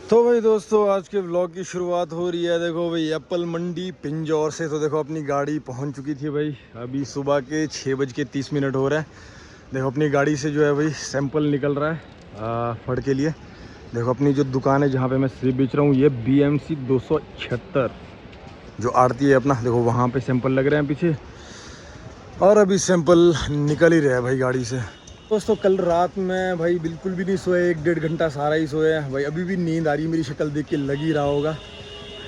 तो भाई दोस्तों आज के व्लॉग की शुरुआत हो रही है। देखो भाई एप्पल मंडी पिंजौर से। तो देखो अपनी गाड़ी पहुंच चुकी थी भाई। अभी सुबह के 6:30 हो रहे हैं। देखो अपनी गाड़ी से जो है भाई सैंपल निकल रहा है फड़ के लिए। देखो अपनी जो दुकान है जहां पे मैं सेब बेच रहा हूँ, ये BMC 276 जो आड़ती है अपना। देखो वहाँ पे सैंपल लग रहे हैं पीछे, और अभी सैंपल निकल ही रहे हैं भाई गाड़ी से। दोस्तों कल रात में भाई बिल्कुल भी नहीं सोए, 1-1.5 घंटा सारा ही सोए हैं भाई। अभी भी नींद आ रही है, मेरी शक्ल देख के लग ही रहा होगा।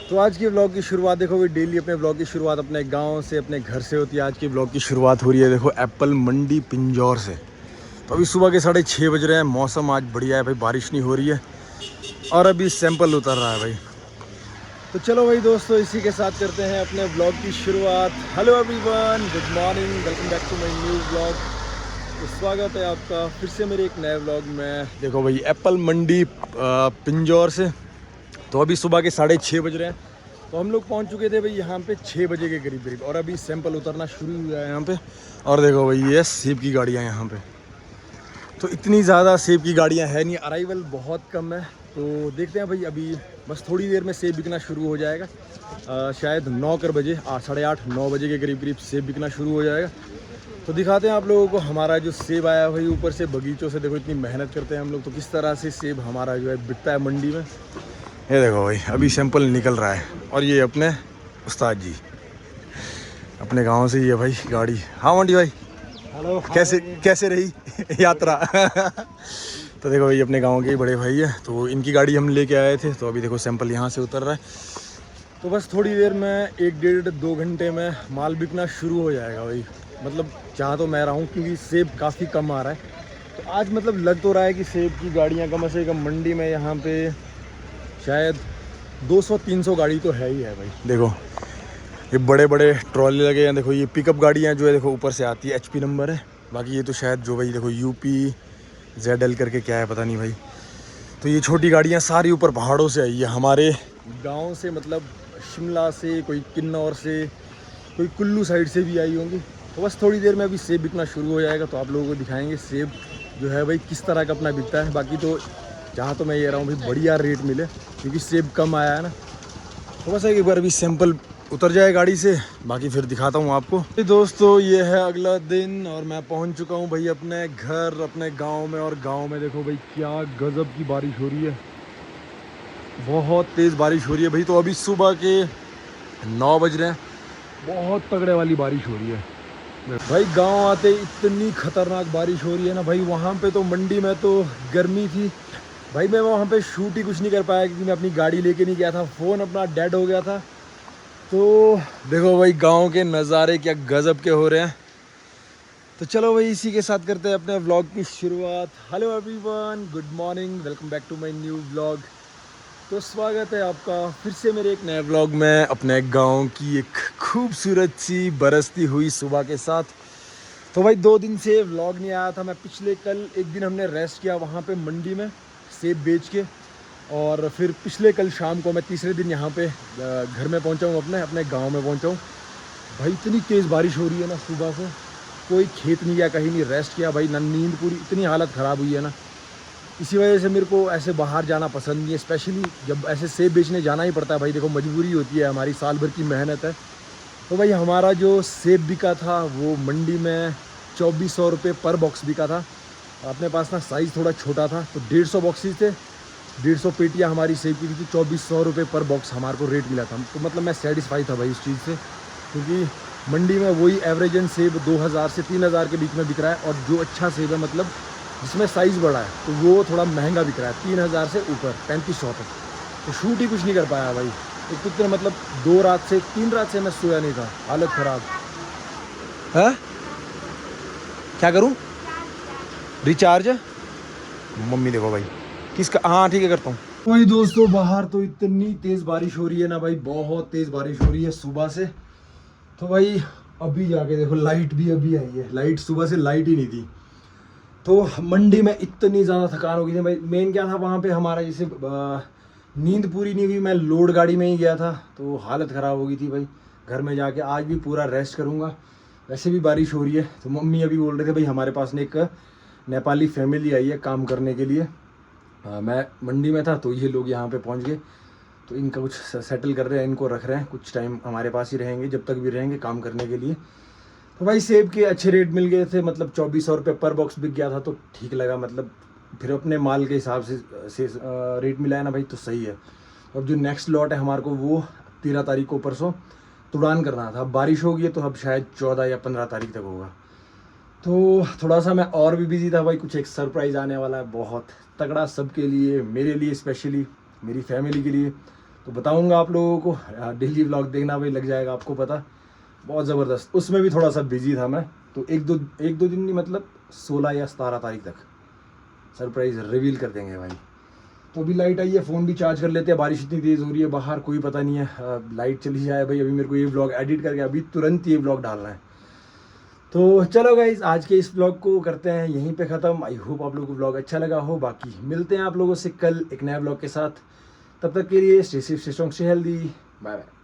तो आज की व्लॉग की शुरुआत देखो भाई, डेली अपने व्लॉग की शुरुआत अपने गांव से, अपने घर से होती है। आज की व्लॉग की शुरुआत हो रही है देखो एप्पल मंडी पिंजौर से। तो अभी सुबह के 6:30 बज रहे हैं। मौसम आज बढ़िया है भाई, बारिश नहीं हो रही है, और अभी सैंपल उतर रहा है भाई। तो चलो भाई दोस्तों, इसी के साथ करते हैं अपने व्लॉग की शुरुआत। Hello everyone, good morning, welcome back to my new vlog. तो स्वागत है आपका फिर से मेरे एक नए व्लॉग में। देखो भाई एप्पल मंडी पिंजौर से। तो अभी सुबह के 6:30 बज रहे हैं। तो हम लोग पहुंच चुके थे भाई यहाँ पे 6 बजे के करीब करीब, और अभी सैंपल उतरना शुरू हुआ है यहाँ पे। और देखो भाई ये सेब की गाड़ियाँ यहाँ पे। तो इतनी ज़्यादा सेब की गाड़ियाँ है नहीं, अराइवल बहुत कम है। तो देखते हैं भाई, अभी बस थोड़ी देर में सेब बिकना शुरू हो जाएगा। शायद 9 बजे, 8-9 बजे के करीब करीब सेब बिकना शुरू हो जाएगा। तो दिखाते हैं आप लोगों को हमारा जो सेब आया है भाई ऊपर से बगीचों से। देखो इतनी मेहनत करते हैं हम लोग, तो किस तरह से सेब हमारा जो है बिकता है मंडी में। ये देखो भाई अभी सैंपल निकल रहा है। और ये अपने उस्ताद जी, अपने गांव से ही है भाई गाड़ी। हाँ मंडी भाई, हेलो, कैसे रही यात्रा? तो देखो भाई अपने गांव के ही बड़े भाई है, तो इनकी गाड़ी हम लेके आए थे। तो अभी देखो सैंपल यहाँ से उतर रहा है। तो बस थोड़ी देर में 1-1.5-2 घंटे में माल बिकना शुरू हो जाएगा भाई। मतलब चाह तो मैं रहा हूँ, क्योंकि सेब काफ़ी कम आ रहा है। तो आज मतलब लग तो रहा है कि सेब की गाड़ियाँ कम से कम मंडी में यहाँ पे शायद 200-300 गाड़ी तो है ही है भाई। देखो ये बड़े बड़े ट्रॉले लगे हैं। देखो ये पिकअप गाड़ियाँ जो है देखो ऊपर से आती है, HP नंबर है। बाकी ये तो शायद जो भाई देखो UP ZL करके क्या है पता नहीं भाई। तो ये छोटी गाड़ियाँ सारी ऊपर पहाड़ों से आई है हमारे गांव से, मतलब शिमला से, कोई किन्नौर से, कोई कुल्लू साइड से भी आई होंगी। तो बस थोड़ी देर में अभी सेब बिकना शुरू हो जाएगा, तो आप लोगों को दिखाएंगे सेब जो है भाई किस तरह का अपना बिकता है। बाकी तो जहाँ तो मैं ये रहा हूँ भाई बढ़िया रेट मिले, क्योंकि सेब कम आया है ना। तो बस एक बार अभी सैंपल उतर जाए गाड़ी से, बाकी फिर दिखाता हूँ आपको। तो दोस्तों ये है अगला दिन, और मैं पहुँच चुका हूँ भाई अपने घर, अपने गांव में। और गांव में देखो भाई क्या गजब की बारिश हो रही है, बहुत तेज़ बारिश हो रही है भाई। तो अभी सुबह के 9 बज रहे हैं, बहुत तगड़े वाली बारिश हो रही है भाई। गांव आते इतनी खतरनाक बारिश हो रही है ना भाई। वहाँ पे तो मंडी में तो गर्मी थी भाई, मैं वहाँ पे शूट ही कुछ नहीं कर पाया, क्योंकि मैं अपनी गाड़ी लेके नहीं गया था, फ़ोन अपना डेड हो गया था। तो देखो भाई गांव के नज़ारे क्या गजब के हो रहे हैं। तो चलो भाई इसी के साथ करते हैं अपने व्लॉग की शुरुआत। Hello everyone, good morning, welcome back to my new vlog. तो स्वागत है आपका फिर से मेरे एक नए व्लॉग में, अपने गांव की एक खूबसूरत सी बरसती हुई सुबह के साथ। तो भाई 2 दिन से व्लॉग नहीं आया था मैं। पिछले कल एक दिन हमने रेस्ट किया वहाँ पे मंडी में सेब बेच के, और फिर पिछले कल शाम को मैं तीसरे दिन यहाँ पे घर में पहुँचा हूँ, अपने गाँव में पहुँचा हूँ भाई। इतनी तेज़ बारिश हो रही है ना सुबह से, कोई खेत नहीं गया, कहीं नहीं, रेस्ट किया भाई ना। नींद पूरी, इतनी हालत ख़राब हुई है ना। इसी वजह से मेरे को ऐसे बाहर जाना पसंद नहीं है, स्पेशली जब ऐसे सेब बेचने जाना ही पड़ता है भाई। देखो मजबूरी होती है हमारी, साल भर की मेहनत है। तो भाई हमारा जो सेब बिका था वो मंडी में 2400 रुपये पर बॉक्स बिका था। अपने पास ना साइज़ थोड़ा छोटा था, तो 150 बॉक्सेस थे, 150 पेटियाँ हमारी सेब की थी। 2400 रुपये पर बॉक्स हमारे को रेट मिला था। तो मतलब मैं सेटिस्फाई था भाई इस चीज़ से, क्योंकि मंडी में वही एवरेजन सेब 2000 से 3000 के बीच में बिक रहा है। और जो अच्छा सेब है, मतलब जिसमें साइज़ बड़ा है, तो वो थोड़ा महंगा बिक रहा है, 3000 से ऊपर, 3500 तक। तो शूट ही कुछ नहीं कर पाया भाई। एक तो मतलब 3 रात से मैं सोया नहीं था, हालत ख़राब है। क्या करूं? रिचार्ज? मम्मी देखो भाई किसका, हाँ ठीक है करता हूँ। वही दोस्तों बाहर तो इतनी तेज़ बारिश हो रही है ना भाई, बहुत तेज़ बारिश हो रही है सुबह से। तो भाई अभी जाके देखो लाइट भी अभी आई है, लाइट सुबह से लाइट ही नहीं थी। तो मंडी में इतनी ज़्यादा थकान हो गई थी भाई। मेन क्या था वहाँ पे हमारा, जैसे नींद पूरी नहीं हुई, मैं लोड गाड़ी में ही गया था, तो हालत ख़राब हो गई थी भाई। घर में जाके आज भी पूरा रेस्ट करूँगा। वैसे भी बारिश हो रही है, तो मम्मी अभी बोल रहे थे भाई हमारे पास ने एक नेपाली फैमिली आई है काम करने के लिए, मैं मंडी में था तो ये लोग यहाँ पे पहुँच गए, तो इनका कुछ सेटल कर रहे हैं, इनको रख रहे हैं, कुछ टाइम हमारे पास ही रहेंगे जब तक भी रहेंगे काम करने के लिए। तो भाई सेब के अच्छे रेट मिल गए थे, मतलब 2400 रुपये पर बॉक्स बिक गया था, तो ठीक लगा, मतलब फिर अपने माल के हिसाब से रेट मिला है ना भाई, तो सही है। अब जो नेक्स्ट लॉट है हमारे को वो 13 तारीख को परसों तुड़ान करना था, अब बारिश होगी तो अब शायद 14 या 15 तारीख तक होगा। तो थोड़ा सा मैं और भी बिजी था भाई, कुछ एक सरप्राइज़ आने वाला है बहुत तगड़ा सबके लिए, मेरे लिए स्पेशली, मेरी फैमिली के लिए। तो बताऊंगा आप लोगों को, डेली व्लॉग देखना भाई, लग जाएगा आपको पता, बहुत ज़बरदस्त। उसमें भी थोड़ा सा बिजी था मैं, तो एक दो दिन नहीं, मतलब 16 या 17 तारीख तक सरप्राइज़ रिवील कर देंगे भाई। तो अभी लाइट आई है, फ़ोन भी चार्ज कर लेते हैं, बारिश इतनी तेज़ हो रही है बाहर, कोई पता नहीं है लाइट चली जाए भाई। अभी मेरे को ये व्लॉग एडिट करके अभी तुरंत ये व्लॉग डालना है। तो चलो गाइज, आज के इस व्लॉग को करते हैं यहीं पे ख़त्म। आई होप आप लोगों को व्लॉग अच्छा लगा हो, बाकी मिलते हैं आप लोगों से कल एक नया व्लॉग के साथ। तब तक के लिए stay safe, stay strong, stay healthy, bye bye.